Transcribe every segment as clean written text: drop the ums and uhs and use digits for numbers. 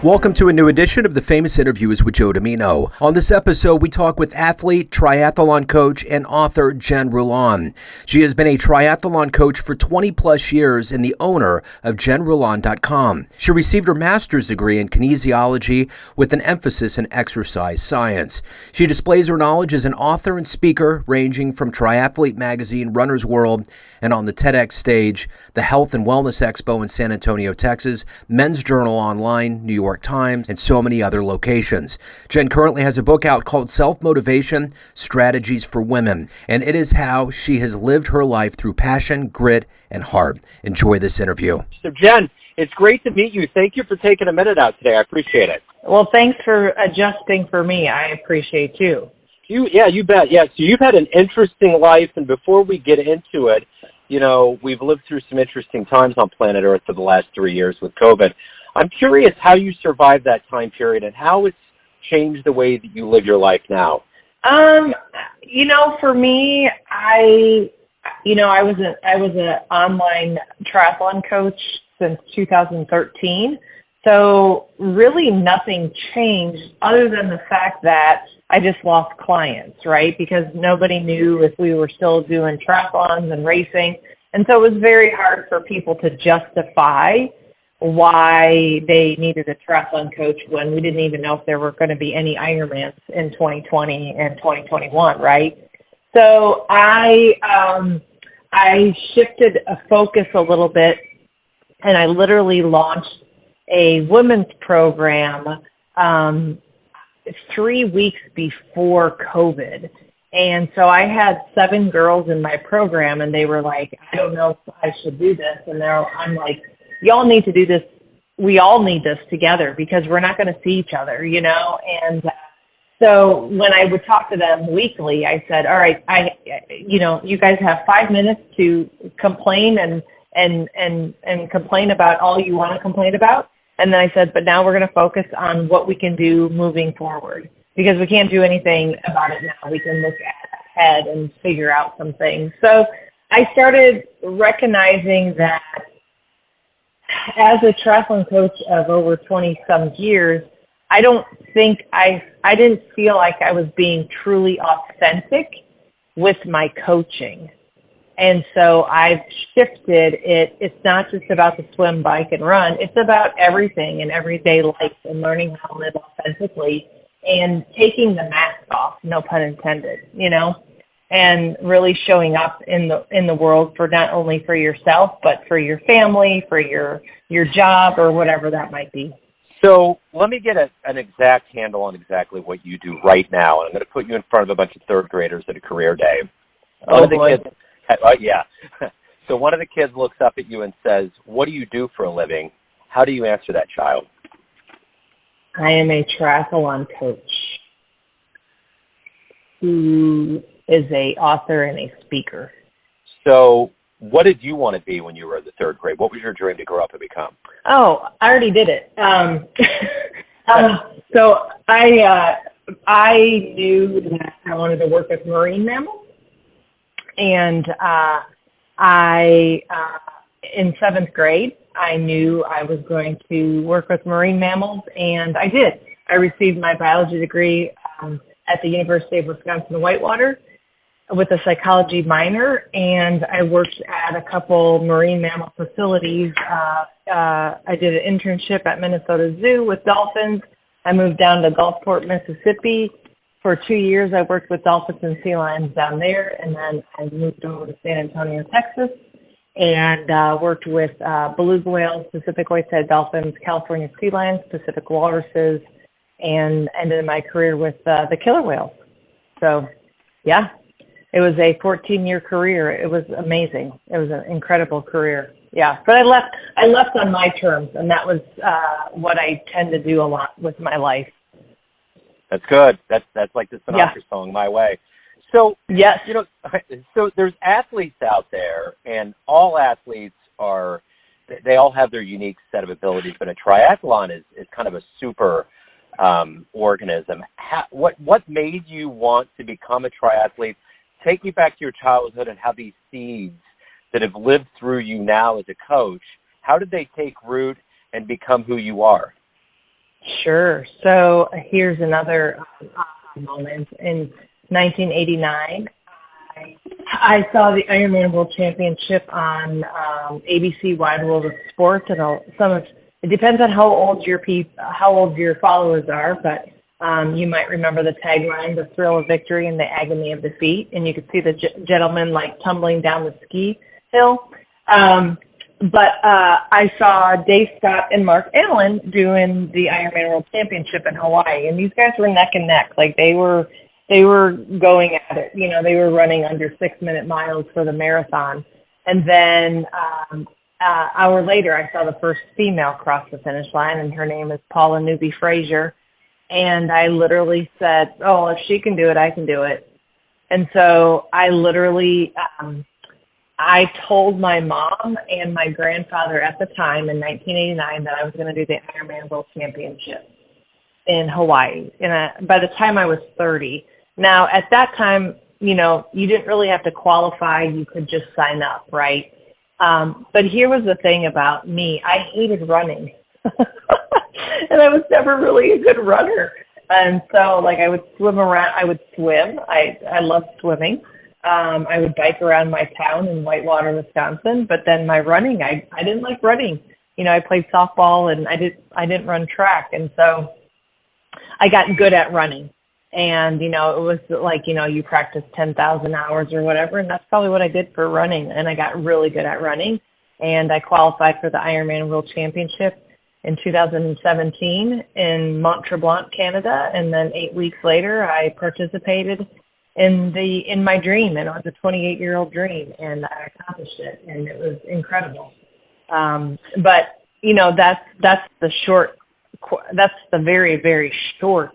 Welcome to a new edition of the Famous Interviews with Joe Dimino. On this episode, we talk with athlete, triathlon coach, and author Jen Rulon. She has been a triathlon coach for 20 plus years and the owner of JenRulon.com. She received her master's degree in kinesiology with an emphasis in exercise science. She displays her knowledge as an author and speaker, ranging from Triathlete Magazine, Runner's World, and on the TEDx Stage, the Health and Wellness Expo in San Antonio, Texas, Men's Journal Online, New York Times, and so many other locations. Jen currently has a book out called Self-Motivation, Strategies for Women, and it is how she has lived her life through passion, grit, and heart. Enjoy this interview. So Jen, it's great to meet you. Thank you for taking a minute out today. I appreciate it. Well, thanks for adjusting for me. I appreciate you. You bet. Yeah, so you've had an interesting life, and before we get into it, you know, we've lived through some interesting times on planet Earth for the last 3 years with COVID. I'm curious how you survived that time period and how it's changed the way that you live your life now. For me, I was an online triathlon coach since 2013. So really nothing changed other than the fact that I just lost clients, right? Because nobody knew if we were still doing triathlons and racing. And so it was very hard for people to justify why they needed a triathlon coach when we didn't even know if there were going to be any Ironmans in 2020 and 2021, right? So I shifted a focus a little bit, and I literally launched a women's program 3 weeks before COVID. And so I had 7 girls in my program, and they were like, I don't know if I should do this. And I'm like, y'all need to do this. We all need this together because we're not going to see each other, you know? And so when I would talk to them weekly, I said, all right, you guys have 5 minutes to complain and complain about all you want to complain about. And then I said, but now we're going to focus on what we can do moving forward because we can't do anything about it now. We can look ahead and figure out some things. So I started recognizing that as a triathlon coach of over 20-some years, I didn't feel like I was being truly authentic with my coaching. And so I've shifted it. It's not just about the swim, bike, and run. It's about everything in everyday life and learning how to live authentically and taking the mask off, no pun intended, you know, and really showing up in the world for not only for yourself, but for your family, for your job, or whatever that might be. So let me get an exact handle on exactly what you do right now. And I'm going to put you in front of a bunch of third graders at a career day. So one of the kids looks up at you and says, what do you do for a living? How do you answer that child? I am a triathlon coach who is a author and a speaker. So what did you want to be when you were in the third grade? What was your dream to grow up and become? Oh, I already did it. So I knew that I wanted to work with marine mammals. And in 7th grade, I knew I was going to work with marine mammals, and I did. I received my biology degree at the University of Wisconsin-Whitewater with a psychology minor, and I worked at a couple marine mammal facilities. I did an internship at Minnesota Zoo with dolphins. I moved down to Gulfport, Mississippi. For 2 years, I worked with dolphins and sea lions down there, and then I moved over to San Antonio, Texas, and worked with beluga whales, Pacific white-tailed dolphins, California sea lions, Pacific walruses, and ended my career with the killer whales. So, yeah, it was a 14-year career. It was amazing. It was an incredible career. Yeah, but I left on my terms, and that was what I tend to do a lot with my life. That's good. That's like the Sinatra song, My Way. So, yes. So there's athletes out there, and all athletes they all have their unique set of abilities, but a triathlon is kind of a super organism. What made you want to become a triathlete? Take me back to your childhood and how these seeds that have lived through you now as a coach, how did they take root and become who you are? Sure. So here's another moment. In 1989, I saw the Ironman World Championship on ABC Wide World of Sports, and it depends on how old your followers are, but you might remember the tagline, "The thrill of victory and the agony of defeat," and you could see the gentleman like tumbling down the ski hill. But I saw Dave Scott and Mark Allen doing the Ironman World Championship in Hawaii, and these guys were neck and neck. Like they were going at it. You know, they were running under 6-minute miles for the marathon. And then hour later, I saw the first female cross the finish line, and her name is Paula Newby-Fraser. And I literally said, "Oh, if she can do it, I can do it." And so I literally I told my mom and my grandfather at the time in 1989 that I was going to do the Ironman World Championship in Hawaii. And by the time I was 30, now at that time, you know, you didn't really have to qualify. You could just sign up, right? But here was the thing about me. I hated running. And I was never really a good runner. And so, like, I would swim around. I would swim. I loved swimming. I would bike around my town in Whitewater, Wisconsin. But then my running, I didn't like running. You know, I played softball and I didn't run track. And so I got good at running. And, you know, it was like, you know, you practice 10,000 hours or whatever. And that's probably what I did for running. And I got really good at running. And I qualified for the Ironman World Championship in 2017 in Mont Tremblant, Canada. And then 8 weeks later, I participated in my dream, and it was a 28-year-old dream, and I accomplished it, and it was incredible. But you know, that's the very, very short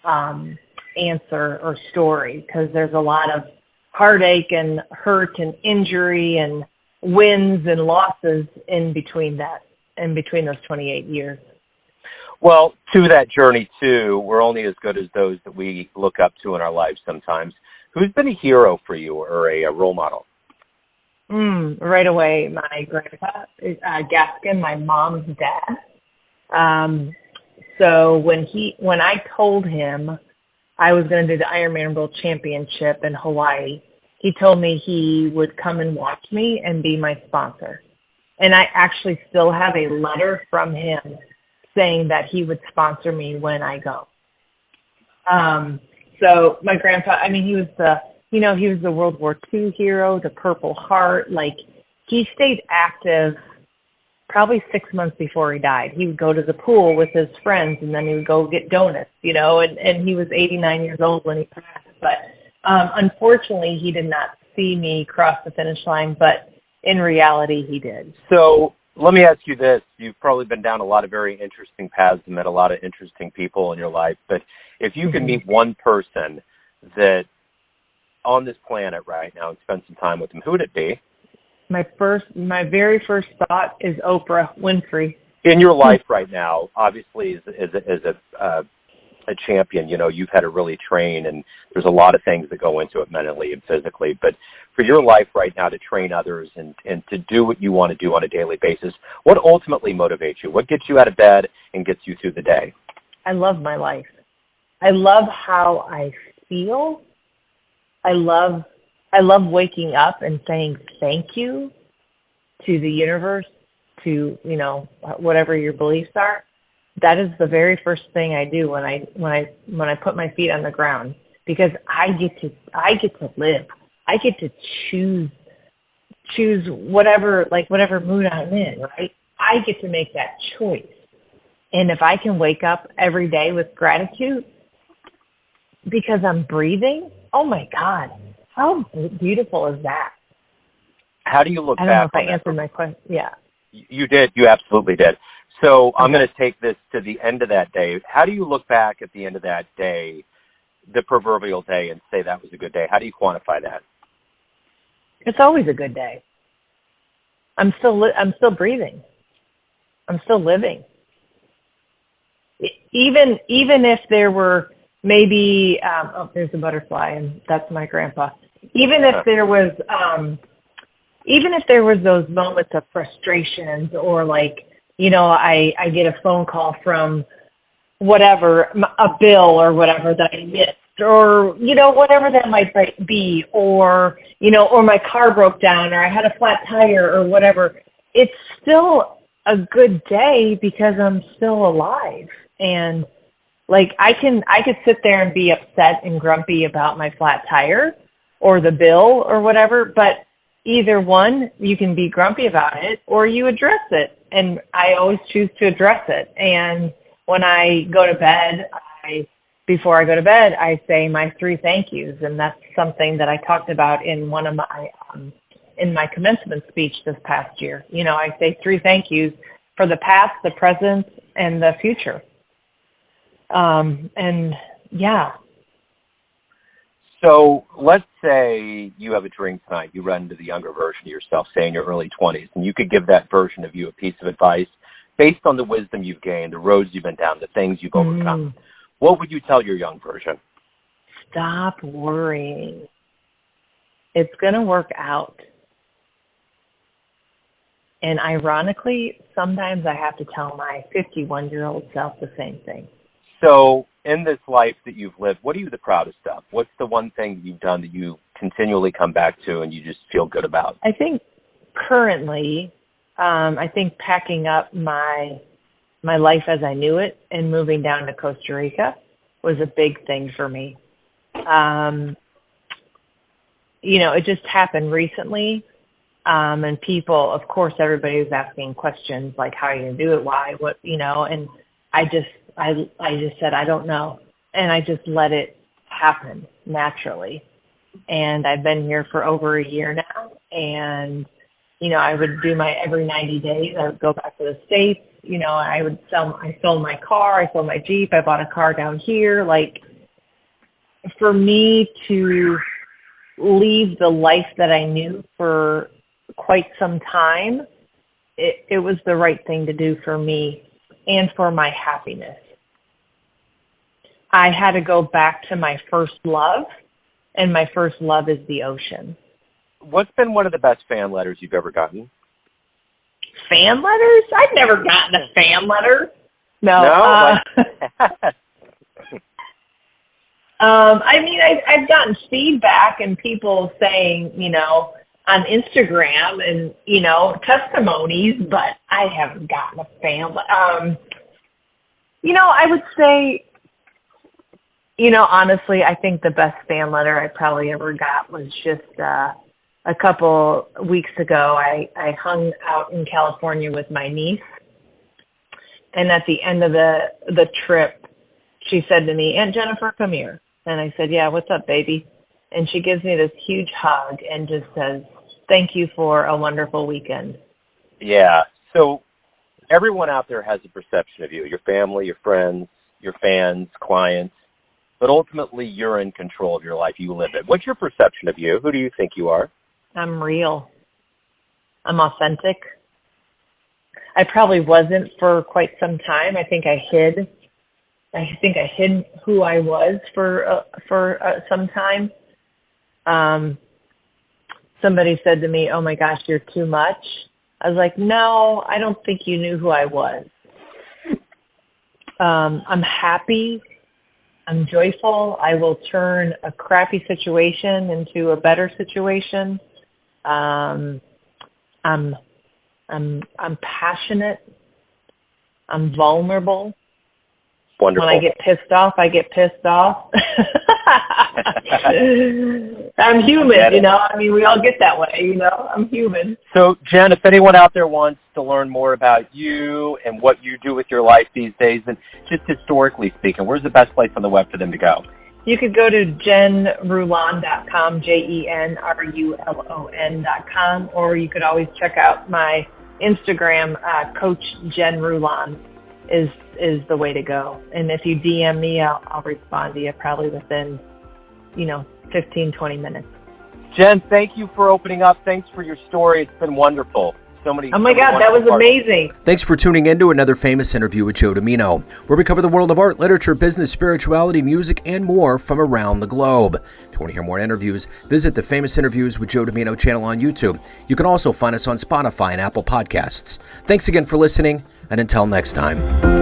answer or story, because there's a lot of heartache and hurt and injury and wins and losses in between those 28 years. Well, to that journey, too, we're only as good as those that we look up to in our lives sometimes. Who's been a hero for you or a role model? Right away, my grandpa, Gaskin, my mom's dad. So when I told him I was going to do the Ironman World Championship in Hawaii, he told me he would come and watch me and be my sponsor. And I actually still have a letter from him saying that he would sponsor me when I go. So my grandpa, I mean, he was the World War II hero, the Purple Heart. Like, he stayed active probably 6 months before he died. He would go to the pool with his friends, and then he would go get donuts, you know, and he was 89 years old when he passed. But unfortunately, he did not see me cross the finish line, but in reality, he did. So let me ask you this. You've probably been down a lot of very interesting paths and met a lot of interesting people in your life. But if you could meet one person that on this planet right now and spend some time with them, who would it be? My very first thought is Oprah Winfrey. In your life right now, obviously, as a champion, you know, you've had to really train, and there's a lot of things that go into it mentally and physically. But for your life right now to train others and to do what you want to do on a daily basis, what ultimately motivates you? What gets you out of bed and gets you through the day? I love my life. I love how I feel. I love waking up and saying thank you to the universe, to, you know, whatever your beliefs are. That is the very first thing I do when I put my feet on the ground, because I get to live. I get to choose whatever mood I'm in, right? I get to make that choice. And if I can wake up every day with gratitude because I'm breathing, oh my God, how beautiful is that? How do you look back? I don't know if I answered my question. Yeah. You did. You absolutely did. So I'm going to take this to the end of that day. How do you look back at the end of that day, the proverbial day, and say that was a good day? How do you quantify that? It's always a good day. I'm still breathing. I'm still living. Even if there were maybe there's a butterfly, and that's my grandpa. Even if there was those moments of frustrations, or like, you know, I get a phone call from whatever, a bill or whatever that I missed, or, whatever that might be, or, or my car broke down, or I had a flat tire, or whatever. It's still a good day because I'm still alive. And like, I could sit there and be upset and grumpy about my flat tire or the bill or whatever, but either one, you can be grumpy about it or you address it. And I always choose to address it. And when I go to bed, before I go to bed, I say my 3 thank yous. And that's something that I talked about in one of my, in my commencement speech this past year. I say 3 thank yous for the past, the present, and the future. And yeah. So let's say you have a drink tonight. You run into the younger version of yourself, say in your early 20s, and you could give that version of you a piece of advice based on the wisdom you've gained, the roads you've been down, the things you've overcome. What would you tell your young version? Stop worrying. It's going to work out. And ironically, sometimes I have to tell my 51-year-old self the same thing. So in this life that you've lived, what are you the proudest of? What's the one thing that you've done that you continually come back to and you just feel good about? I think currently, packing up my life as I knew it and moving down to Costa Rica was a big thing for me. It just happened recently. And people, of course, everybody was asking questions like, how are you going to do it? Why? What, and I just said, I don't know. And I just let it happen naturally. And I've been here for over a year now. And, I would do my every 90 days. I would go back to the States. I sold my car. I sold my Jeep. I bought a car down here. Like, for me to leave the life that I knew for quite some time, it was the right thing to do for me and for my happiness. I had to go back to my first love, and my first love is the ocean. What's been one of the best fan letters you've ever gotten? Fan letters? I've never gotten a fan letter. No. I've gotten feedback and people saying, on Instagram and, testimonies, but I haven't gotten a fan. I would say, honestly, I think the best fan letter I probably ever got was just a couple weeks ago. I hung out in California with my niece, and at the end of the trip, she said to me, Aunt Jennifer, come here. And I said, yeah, what's up, baby? And she gives me this huge hug and just says, thank you for a wonderful weekend. Yeah. So everyone out there has a perception of you, your family, your friends, your fans, clients, but ultimately you're in control of your life. You live it. What's your perception of you? Who do you think you are? I'm real. I'm authentic. I probably wasn't for quite some time. I think I hid who I was for some time. Somebody said to me, oh my gosh, you're too much. I was like, no, I don't think you knew who I was. I'm happy. I'm joyful. I will turn a crappy situation into a better situation. I'm passionate. I'm vulnerable. Wonderful. When I get pissed off, I get pissed off. I'm human, we all get that way, I'm human. So, Jen, if anyone out there wants to learn more about you and what you do with your life these days, and just historically speaking, where's the best place on the web for them to go? You could go to jenrulon.com, JenRulon.com, or you could always check out my Instagram, Coach Jen Rulon is the way to go. And if you DM me, I'll respond to you probably within, 15, 20 minutes. Jen, thank you for opening up. Thanks for your story. It's been wonderful. Oh my God, that was amazing. Thanks for tuning in to another famous interview with Joe Dimino, where we cover the world of art, literature, business, spirituality, music, and more from around the globe. If you want to hear more interviews, visit the Famous Interviews with Joe Dimino channel on YouTube. You can also find us on Spotify and Apple Podcasts. Thanks again for listening, and until next time.